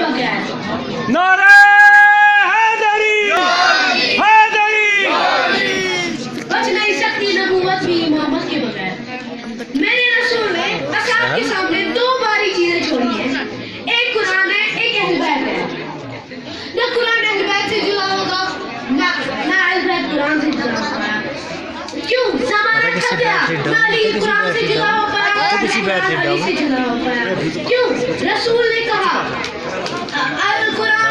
बगैर। नारे हैदरी हैदरी। बच नहीं सकती नबूवत भी इमामत के बगैर। मेरे रसूल ने असहाब के सामने दो बारी चीजें छोड़ी हैं, एक कुरान है, एक अहल बैत है। न कुरान अहल बैत से जुड़ा होगा, न अहल बैत कुरान से जुड़ा होगा। क्यों? ज़माना खत्म, ना अली कुरान से जुड़ा हो पाया, ना अली से जुड़ा हो पाया। क्यों? रसूल ने कहा अल कुरान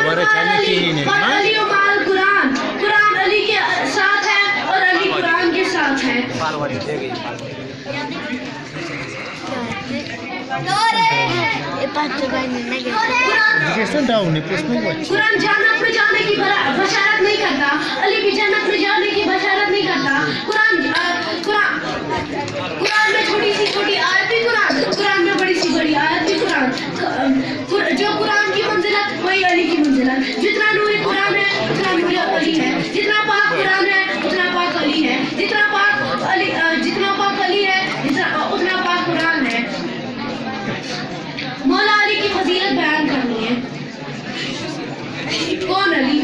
माल अली व माल कुरान, कुरान अली के साथ है और अली कुरान के साथ है। कुरान जन्नत में जाने की बशारत नहीं करता, अली भी जन्नत में जाने की बशारत नहीं करता। कुरान में छोटी सी छोटी आयत भी कुरान में बड़ी सी बड़ी आयत भी कुरान। जो कुरान की मंजिलत वही अली की मंजिलत। जितना नूर कुरान है उतना नूर अली है, जितना पाक कुरान है उतना पाक अली है, जितना पाक अली है उतना पाक कुरान है। मौला अली की फजीलत बयान करनी है। कौन अली?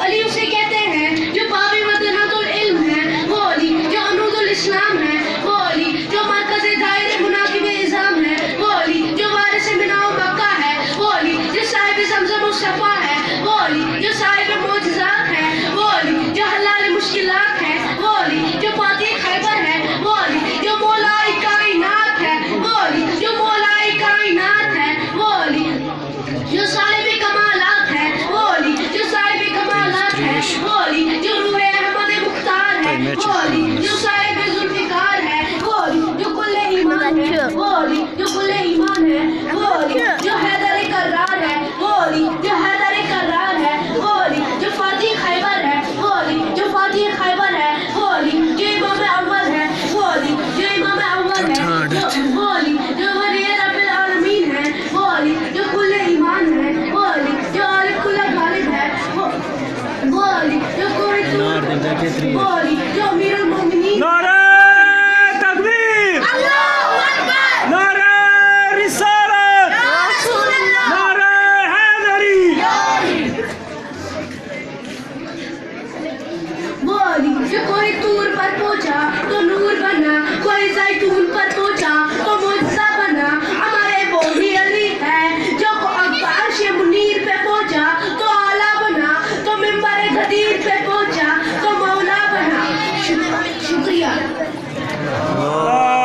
अली उसे कहते हैं जो बाबी मदीनातुल इल्म है, वो अली। जो अनूदुल इस्लाम है, वो अली। जो मरकज़े दायरे मुनाकिबे इज़ाम है, वो अली। जो वारिस मिनाओ मक्का है, वो अली। जो साहिब ज़मज़म मुस्तफ़ा है, वो अली। जो साहिब मोजज़ात है, वो अली। जो हलाल मुश्किलात है, वो अली। जो फातिह खैबर है, वो अली। जो मौलाए कायनात है, वो अली। जो मौलाए कायनात है, वो अली। जो साहिब कमालात है, वो अली। जो साहिब कमालात है, वो अली। जो रूह अहमद मुख्तार है, वो अली। जो साहिब जुल्फ़िकार है, वो अली। जो कुल्ले ईमान है, वो अली। जो कुल्ले ईमान है, वो अली। जो हैदर कर्रार है, वो अली। जो हैदर कर्रार है, वो अली। जो फातिह खैबर है, वो अली। जो फातिह खैबर है, वो अली। जो इमाम अव्वल है, वो अली। जो इमाम अव्वल है, वो अली। जो वली रब्बिल आलमीन है, वो अली। जो कुल्ले ईमान है, वो अली। जो आलिफ कुल्ला गालिब है, वो अली। जो कोई वो अली। जो अमीर